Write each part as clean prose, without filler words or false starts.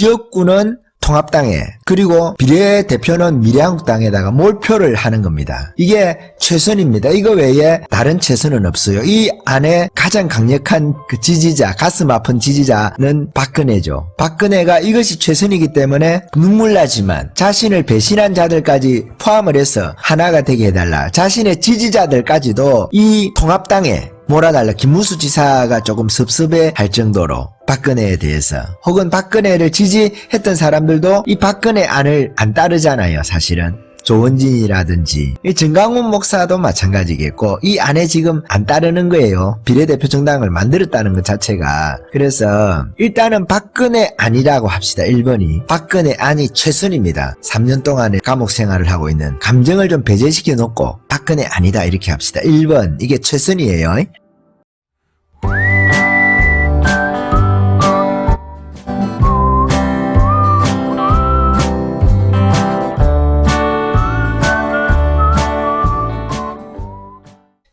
지역구는 통합당에 그리고 비례대표는 미래한국당에다가 몰표를 하는 겁니다. 이게 최선입니다. 이거 외에 다른 최선은 없어요. 이 안에 가장 강력한 그 지지자, 가슴 아픈 지지자는 박근혜죠. 박근혜가 이것이 최선이기 때문에 눈물 나지만 자신을 배신한 자들까지 포함을 해서 하나가 되게 해달라. 자신의 지지자들까지도 이 통합당에 몰아달라. 김문수 지사가 조금 섭섭해 할 정도로 박근혜에 대해서 혹은 박근혜를 지지했던 사람들도 이 박근혜 안을 안 따르잖아요. 사실은 조원진이라든지 이 정강훈 목사도 마찬가지겠고 이 안에 지금 안 따르는 거예요. 비례대표 정당을 만들었다는 것 자체가. 그래서 일단은 박근혜 안이라고 합시다. 1번이 박근혜 안이 최선입니다. 3년 동안의 감옥 생활을 하고 있는 감정을 좀 배제시켜 놓고 박근혜 아니다 이렇게 합시다. 1번 이게 최선이에요.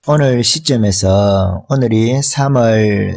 오늘 시점에서 오늘이 3월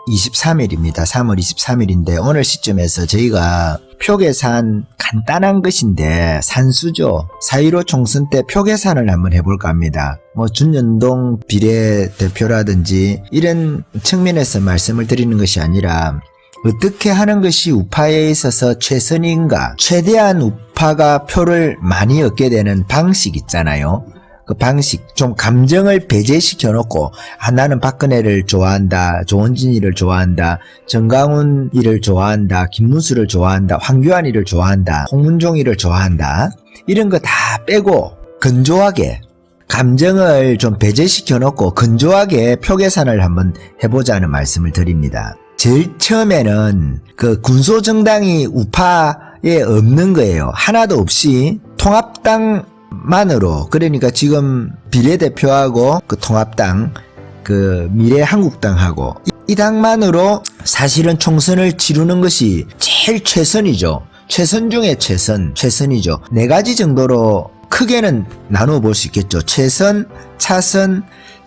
23일입니다. 3월 23일인데 오늘 시점에서 저희가 표계산 간단한 것인데 산수죠. 4.15 총선 때 표계산을 한번 해볼까 합니다. 준연동 비례대표라든지 이런 측면에서 말씀을 드리는 것이 아니라 어떻게 하는 것이 우파에 있어서 최선인가, 최대한 우파가 표를 많이 얻게 되는 방식 있잖아요. 그 방식 좀 감정을 배제시켜 놓고 나는 박근혜를 좋아한다, 조원진이를 좋아한다, 정강훈이를 좋아한다, 김문수를 좋아한다, 황교안이를 좋아한다, 홍문종이를 좋아한다 이런 거 다 빼고 건조하게 감정을 좀 배제시켜 놓고 건조하게 표계산을 한번 해보자는 말씀을 드립니다. 제일 처음에는 그 군소정당이 우파에 없는 거예요. 하나도 없이 통합당 만으로 그러니까 지금 비례대표하고 그 통합당 그 미래한국당하고 이 당만으로 사실은 총선을 치르는 것이 제일 최선이죠. 최선 중에 최선이죠. 4가지 정도로 크게는 나누어 볼 수 있겠죠. 최선, 차선,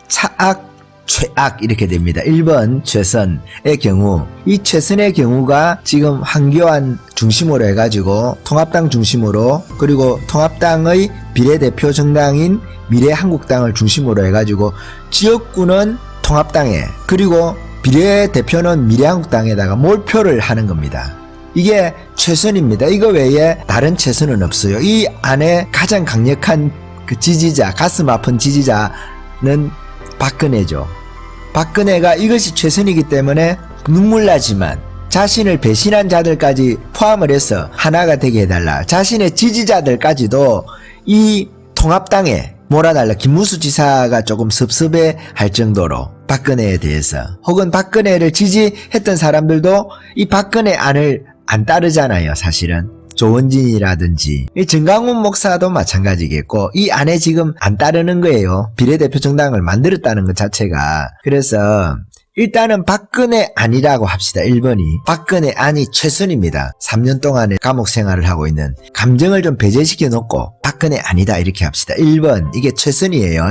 차악, 최악 이렇게 됩니다. 1번 최선의 경우 이 최선의 경우가 지금 황교안 중심으로 해가지고 통합당 중심으로 그리고 통합당의 비례대표 정당인 미래한국당을 중심으로 해가지고 지역구는 통합당에 그리고 비례대표는 미래한국당에다가 몰표를 하는 겁니다. 이게 최선입니다. 이거 외에 다른 최선은 없어요. 이 안에 가장 강력한 그 지지자, 가슴 아픈 지지자는 박근혜죠. 박근혜가 이것이 최선이기 때문에 눈물 나지만 자신을 배신한 자들까지 포함을 해서 하나가 되게 해달라. 자신의 지지자들까지도 이 통합당에 몰아달라. 김문수 지사가 조금 섭섭해 할 정도로 박근혜에 대해서 혹은 박근혜를 지지했던 사람들도 이 박근혜 안을 안 따르잖아요. 사실은 조원진이라든지 이 정강훈 목사도 마찬가지겠고 이 안에 지금 안 따르는 거예요. 비례대표 정당을 만들었다는 것 자체가. 그래서 일단은 박근혜 안이라고 합시다. 1번이 박근혜 안이 최선입니다. 3년 동안의 감옥 생활을 하고 있는 감정을 좀 배제시켜 놓고 박근혜 아니다 이렇게 합시다. 1번 이게 최선이에요.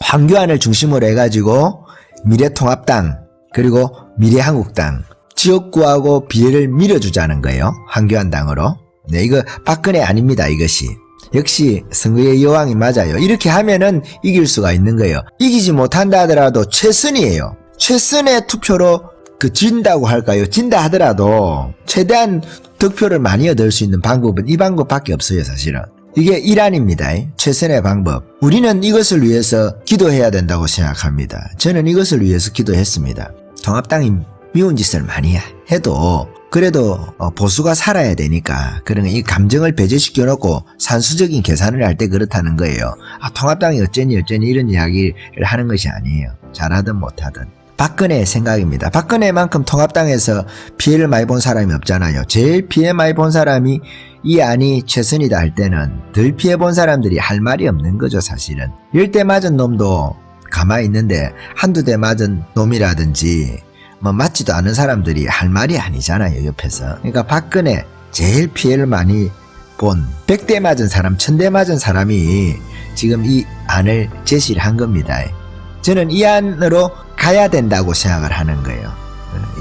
황교안을 중심으로 해가지고 미래통합당 그리고 미래한국당 지역구하고 비례를 밀어주자는 거예요. 황교안 당으로. 네, 이거 박근혜 아닙니다. 이것이 역시 선거의 여왕이 맞아요. 이렇게 하면은 이길 수가 있는 거예요. 이기지 못한다 하더라도 최선이에요. 최선의 투표로 진다고 할까요? 진다 하더라도 최대한 득표를 많이 얻을 수 있는 방법은 이 방법밖에 없어요. 사실은 이게 일환입니다. 최선의 방법. 우리는 이것을 위해서 기도해야 된다고 생각합니다. 저는 이것을 위해서 기도했습니다. 통합당이 미운 짓을 많이 해도 그래도 보수가 살아야 되니까 그러면 이 감정을 배제시켜 놓고 산수적인 계산을 할 때 그렇다는 거예요. 통합당이 어쩌니 이런 이야기를 하는 것이 아니에요. 잘하든 못하든. 박근혜의 생각입니다. 박근혜만큼 통합당에서 피해를 많이 본 사람이 없잖아요. 제일 피해 많이 본 사람이 이 안이 최선이다 할 때는 덜 피해 본 사람들이 할 말이 없는 거죠. 사실은 10대 맞은 놈도 가만히 있는데 한두 대 맞은 놈이라든지 맞지도 않은 사람들이 할 말이 아니잖아요. 옆에서. 그러니까 박근혜 제일 피해를 많이 본 100대 맞은 사람 1000대 맞은 사람이 지금 이 안을 제시를 한 겁니다. 저는 이 안으로 가야 된다고 생각을 하는 거예요.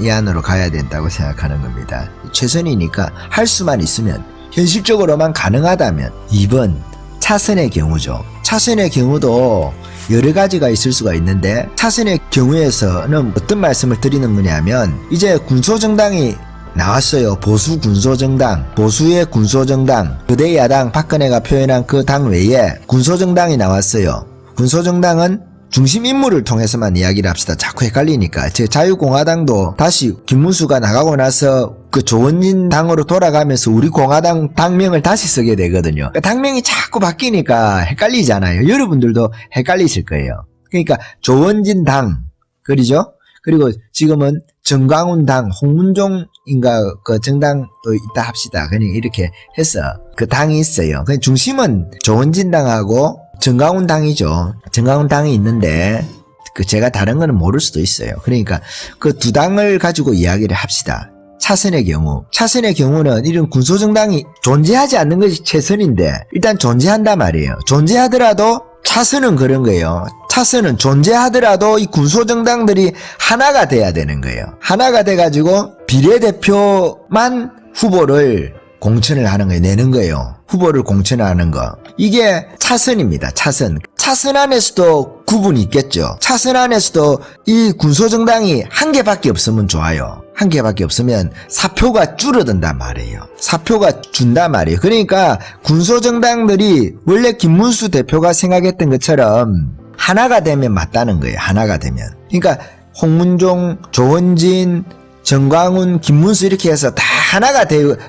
이 안으로 가야 된다고 생각하는 겁니다. 최선이니까 할 수만 있으면 현실적으로만 가능하다면 2번 차선의 경우죠. 차선의 경우도 여러 가지가 있을 수가 있는데 차선의 경우에서는 어떤 말씀을 드리는 거냐면 이제 군소정당이 나왔어요. 보수 군소정당, 보수의 군소정당, 그대 야당 박근혜가 표현한 그 당 외에 군소정당이 나왔어요. 군소정당은 중심 인물을 통해서만 이야기를 합시다. 자꾸 헷갈리니까. 제 자유공화당도 다시 김문수가 나가고 나서 그 조원진 당으로 돌아가면서 우리 공화당 당명을 다시 쓰게 되거든요. 당명이 자꾸 바뀌니까 헷갈리잖아요. 여러분들도 헷갈리실 거예요. 그러니까 조원진 당, 그리죠? 그리고 지금은 정광훈 당, 홍문종인가 그 정당도 있다 합시다. 그냥 이렇게 해서 그 당이 있어요. 그 중심은 조원진 당하고 정광훈 당이죠. 정광훈 당이 있는데 그 제가 다른 거는 모를 수도 있어요. 그러니까 그 두 당을 가지고 이야기를 합시다. 차선의 경우는 이런 군소정당이 존재하지 않는 것이 최선인데 일단 존재한단 말이에요. 존재하더라도 차선은 그런 거예요. 차선은 존재하더라도 이 군소정당들이 하나가 돼야 되는 거예요. 하나가 돼가지고 비례대표만 후보를 공천을 하는 거예요. 내는 거예요. 후보를 공천하는 거. 이게 차선입니다. 차선. 차선 안에서도 구분이 있겠죠. 차선 안에서도 이 군소정당이 한 개밖에 없으면 좋아요. 한 개밖에 없으면 사표가 줄어든단 말이에요. 사표가 준단 말이에요. 그러니까 군소정당들이 원래 김문수 대표가 생각했던 것처럼 하나가 되면 맞다는 거예요. 하나가 되면. 그러니까 홍문종, 조원진, 정광훈, 김문수 이렇게 해서 다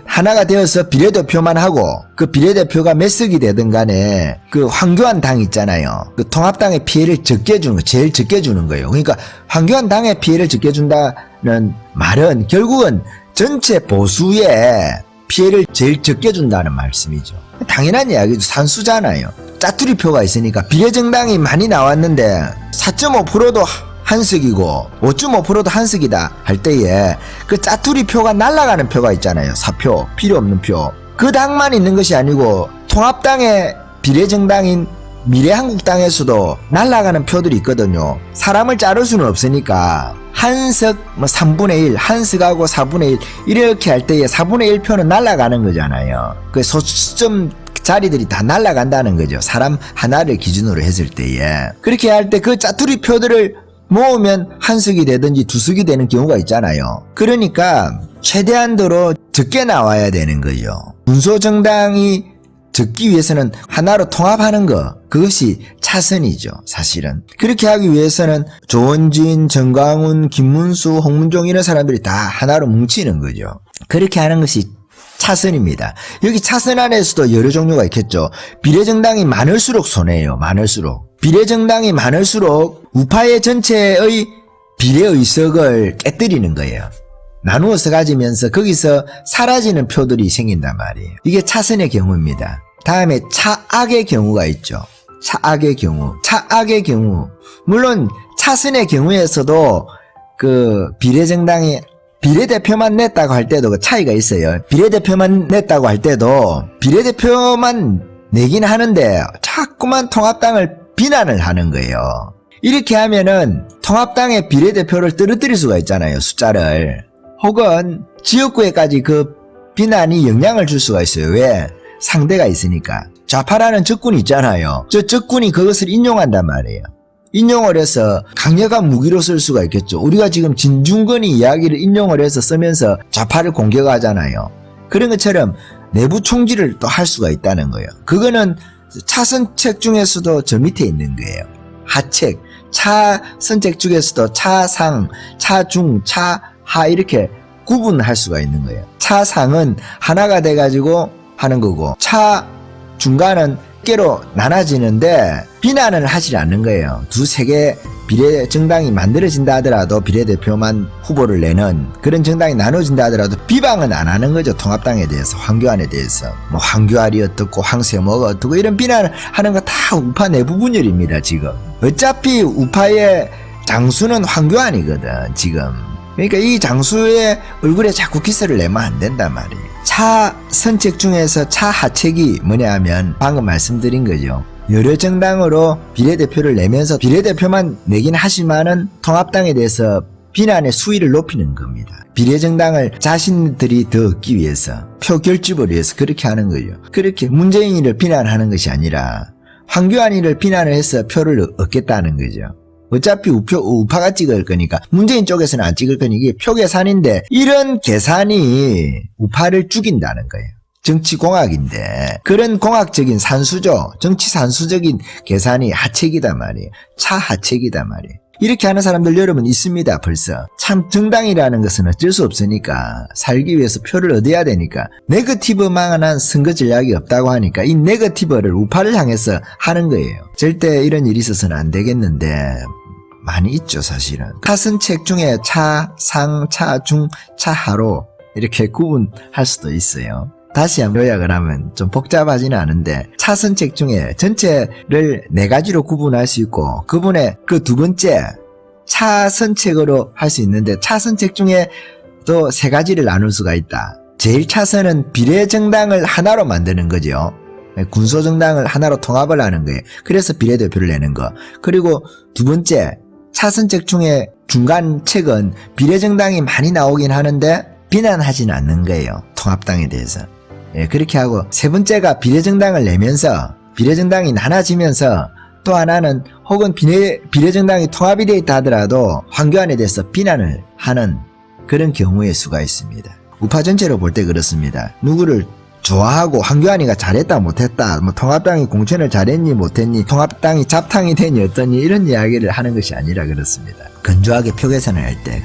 하나가 되어서 비례대표만 하고 그 비례대표가 몇 석이 되든 간에 그 황교안 당 있잖아요. 그 통합당의 피해를 적게 주는 거, 제일 적게 주는 거예요. 그러니까 황교안 당의 피해를 적게 준다는 말은 결국은 전체 보수의 피해를 제일 적게 준다는 말씀이죠. 당연한 이야기죠. 산수잖아요. 짜투리표가 있으니까 비례정당이 많이 나왔는데 4.5%도 한석이고 5.5%도 한석이다 할 때에 그 짜투리 표가 날아가는 표가 있잖아요. 사표, 필요 없는 표. 그 당만 있는 것이 아니고 통합당의 비례정당인 미래한국당에서도 날아가는 표들이 있거든요. 사람을 자를 수는 없으니까 한석 3분의 1, 한석하고 4분의 1 이렇게 할 때에 4분의 1표는 날아가는 거잖아요. 그 소수점 자리들이 다 날아간다는 거죠. 사람 하나를 기준으로 했을 때에. 그렇게 할 때 그 짜투리 표들을 모으면 한 석이 되든지 두 석이 되는 경우가 있잖아요. 그러니까 최대한도로 적게 나와야 되는 거죠. 군소정당이 적기 위해서는 하나로 통합하는 거, 그것이 차선이죠. 사실은. 그렇게 하기 위해서는 조원진, 정광훈, 김문수, 홍문종 이런 사람들이 다 하나로 뭉치는 거죠. 그렇게 하는 것이 차선입니다. 여기 차선 안에서도 여러 종류가 있겠죠. 비례정당이 많을수록 손해예요. 많을수록. 비례정당이 많을수록 우파의 전체의 비례의석을 깨뜨리는 거예요. 나누어서 가지면서 거기서 사라지는 표들이 생긴단 말이에요. 이게 차선의 경우입니다. 다음에 차악의 경우가 있죠. 차악의 경우. 물론 차선의 경우에서도 그 비례정당이 비례대표만 냈다고 할 때도 그 차이가 있어요. 비례대표만 냈다고 할 때도 비례대표만 내긴 하는데 자꾸만 통합당을 비난을 하는 거예요. 이렇게 하면은 통합당의 비례대표를 떨어뜨릴 수가 있잖아요. 숫자를. 혹은 지역구에까지 그 비난이 영향을 줄 수가 있어요. 왜? 상대가 있으니까. 좌파라는 적군이 있잖아요. 저 적군이 그것을 인용한단 말이에요. 인용을 해서 강력한 무기로 쓸 수가 있겠죠. 우리가 지금 진중권이 이야기를 인용을 해서 쓰면서 좌파를 공격하잖아요. 그런 것처럼 내부 총질을 또 할 수가 있다는 거예요. 그거는 차선책 중에서도 저 밑에 있는 거예요. 하책. 차선책 중에서도 차상, 차중, 차하 이렇게 구분할 수가 있는 거예요. 차상은 하나가 돼가지고 하는 거고 차 중간은 개로 나눠지는데 비난을 하지 않는 거예요. 두세 개 비례정당이 만들어진다 하더라도 비례대표만 후보를 내는 그런 정당이 나눠진다 하더라도 비방은 안 하는 거죠. 통합당에 대해서, 황교안에 대해서. 뭐 황교안이 어떻고 황세모가 어떻고 이런 비난을 하는 거 다 우파 내부 분열입니다. 지금. 어차피 우파의 장수는 황교안이거든. 지금. 그러니까 이 장수의 얼굴에 자꾸 기세를 내면 안 된단 말이에요. 차선책 중에서 차하책이 뭐냐 하면 방금 말씀드린 거죠. 여러 정당으로 비례대표를 내면서 비례대표만 내긴 하지만은 통합당에 대해서 비난의 수위를 높이는 겁니다. 비례정당을 자신들이 더 얻기 위해서, 표 결집을 위해서 그렇게 하는 거예요. 그렇게 문재인이를 비난하는 것이 아니라 황교안이를 비난을 해서 표를 얻겠다는 거죠. 어차피 우파가 찍을 거니까 문재인 쪽에서는 안 찍을 거니 이게 표 계산인데 이런 계산이 우파를 죽인다는 거예요. 정치공학인데 그런 공학적인 산수죠. 정치 산수적인 계산이 하책이다 말이에요. 차하책이다 말이에요. 이렇게 하는 사람들 여러분 있습니다. 벌써. 참 정당이라는 것은 어쩔 수 없으니까 살기 위해서 표를 얻어야 되니까 네거티브만한 선거 전략이 없다고 하니까 이 네거티브를 우파를 향해서 하는 거예요. 절대 이런 일이 있어서는 안 되겠는데 많이 있죠 사실은. 차선책 중에 차, 상, 차, 중, 차하로 이렇게 구분할 수도 있어요. 다시 한번 요약을 하면 좀 복잡하지는 않은데 차선책 중에 전체를 4가지로 구분할 수 있고 그분의 그 두 번째 차선책으로 할 수 있는데 차선책 중에 또 3가지를 나눌 수가 있다. 제일 차선은 비례정당을 하나로 만드는 거죠. 군소정당을 하나로 통합을 하는 거예요. 그래서 비례대표를 내는 거. 그리고 두 번째 차선책 중에 중간책은 비례정당이 많이 나오긴 하는데 비난하지는 않는 거예요. 통합당에 대해서. 예, 그렇게 하고 세 번째가 비례정당을 내면서 비례정당이 나눠지면서 또 하나는 혹은 비례정당이 통합이 되어 있다 하더라도 황교안에 대해서 비난을 하는 그런 경우의 수가 있습니다. 우파 전체로 볼 때 그렇습니다. 누구를 좋아하고 황교안이가 잘했다 못했다 뭐 통합당이 공천을 잘했니 못했니 통합당이 잡탕이 되니 어떠니 이런 이야기를 하는 것이 아니라 그렇습니다. 건조하게 표 계산을 할 때